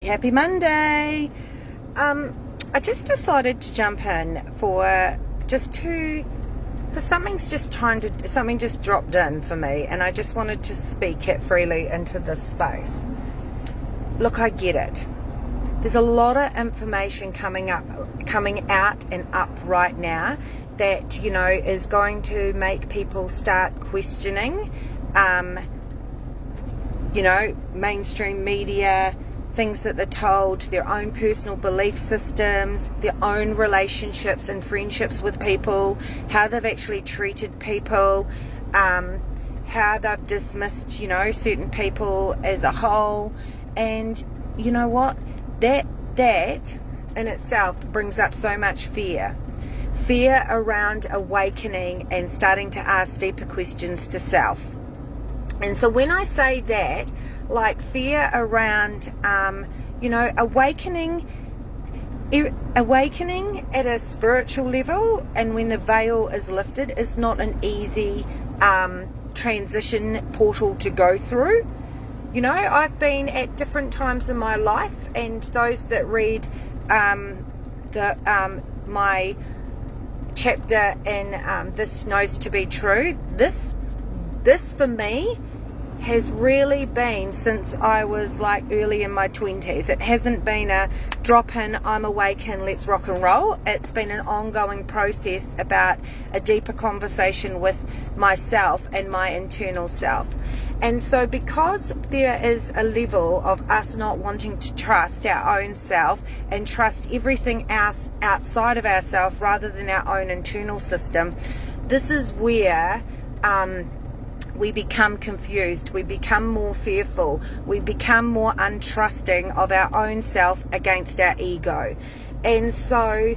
Happy Monday. I just decided to jump in because something just dropped in for me, and I just wanted to speak it freely into this space. Look, I get it. There's a lot of information coming out and up right now that, is going to make people start questioning, mainstream media, things that they're told, their own personal belief systems, their own relationships and friendships with people, how they've actually treated people, how they've dismissed, certain people as a whole. And you know what? That in itself brings up so much fear around awakening and starting to ask deeper questions to self. And so when I say that, like fear around awakening at a spiritual level, and when the veil is lifted, is not an easy transition portal to go through. I've been at different times in my life, and those that read my chapter in This Knows to Be True, this for me has really been since I was like early in my 20s. It hasn't been a drop in, I'm awakened, let's rock and roll. It's been an ongoing process about a deeper conversation with myself and my internal self. And so because there is a level of us not wanting to trust our own self and trust everything else outside of ourselves rather than our own internal system, this is where we become confused, we become more fearful, we become more untrusting of our own self against our ego. And so,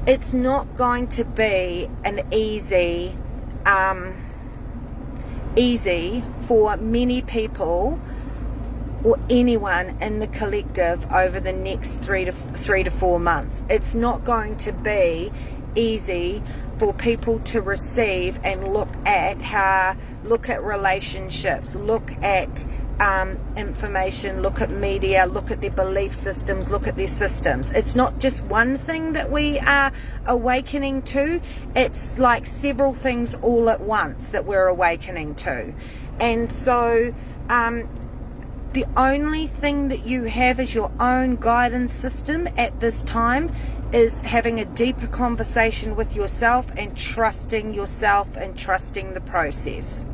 it's not going to be an easy for many people or anyone in the collective over the next 3 to 4 months. It's not going to be easy for people to receive and look at relationships, look at information, look at media, look at their belief systems, look at their systems. It's not just one thing that we are awakening to. It's like several things all at once that we're awakening to. And so the only thing that you have as your own guidance system at this time is having a deeper conversation with yourself and trusting yourself and trusting the process.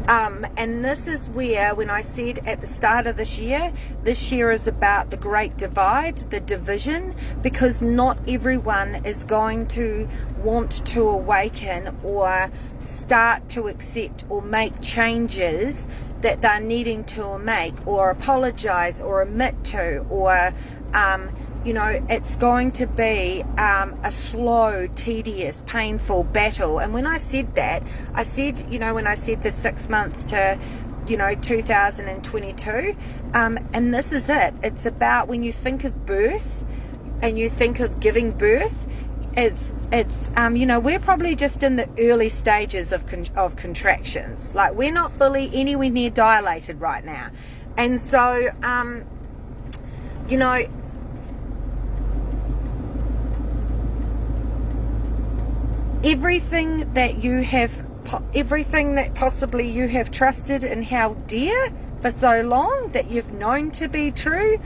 And this is where, when I said at the start of this year is about the great divide, the division, because not everyone is going to want to awaken or start to accept or make changes that they're needing to make, or apologize or admit to, or it's going to be a slow, tedious, painful battle. And when I said that, I said, when I said the 6 month to 2022, and this is it. It's about, when you think of birth and you think of giving birth, it's we're probably just in the early stages of contractions. Like, we're not fully anywhere near dilated right now. And so everything that possibly you have trusted and held dear for so long, that you've known to be true,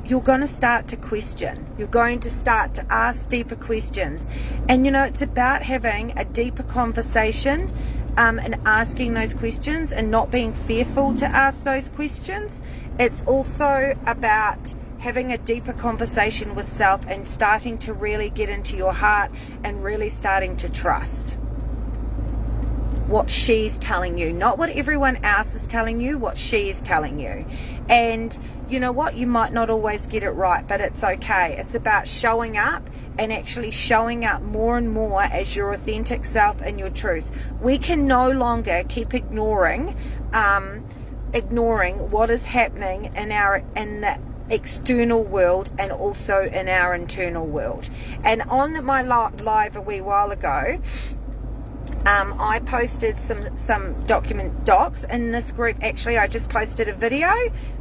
you're going to start to question. You're going to start to ask deeper questions. And it's about having a deeper conversation and asking those questions and not being fearful to ask those questions. It's also about having a deeper conversation with self and starting to really get into your heart and really starting to trust what she's telling you, not what everyone else is telling you, what she's telling you. And you know what, you might not always get it right, but it's okay. It's about showing up and actually showing up more and more as your authentic self and your truth. We can no longer keep ignoring what is happening in the external world and also in our internal world. And on my live a wee while ago, I posted some docs in this group. Actually, I just posted a video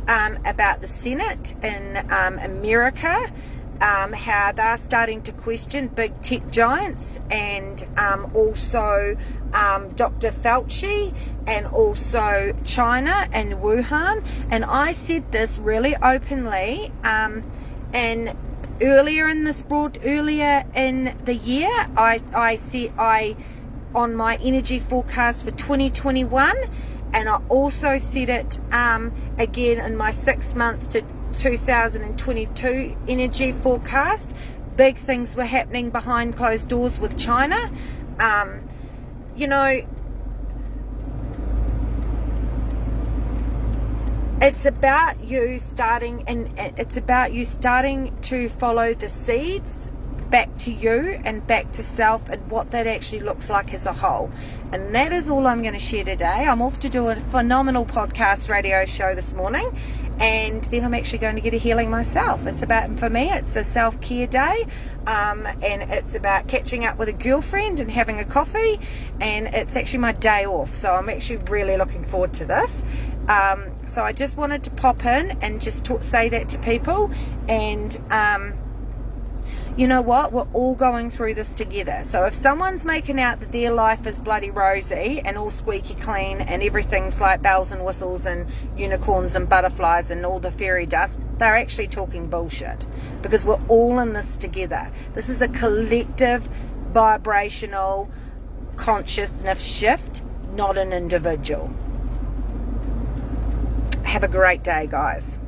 about the Senate in America, how they're starting to question big tech giants, and also Dr. Fauci, and also China and Wuhan. And I said this really openly, and earlier in the year, I said on my energy forecast for 2021, and I also said it again in my 6-month to 2022 energy forecast. Big things were happening behind closed doors with China. You know, it's about you starting, and it's about you starting to follow the seeds back to you and back to self, and what that actually looks like as a whole. And that is all I'm going to share today. I'm off to do a phenomenal podcast radio show this morning, and then I'm actually going to get a healing myself. It's about, for me, it's a self-care day, and it's about catching up with a girlfriend and having a coffee, and it's actually my day off, so I'm actually really looking forward to this. So I just wanted to pop in and just say that to people, and you know what? We're all going through this together. So if someone's making out that their life is bloody rosy and all squeaky clean and everything's like bells and whistles and unicorns and butterflies and all the fairy dust, they're actually talking bullshit, because we're all in this together. This is a collective vibrational consciousness shift, not an individual. Have a great day, guys.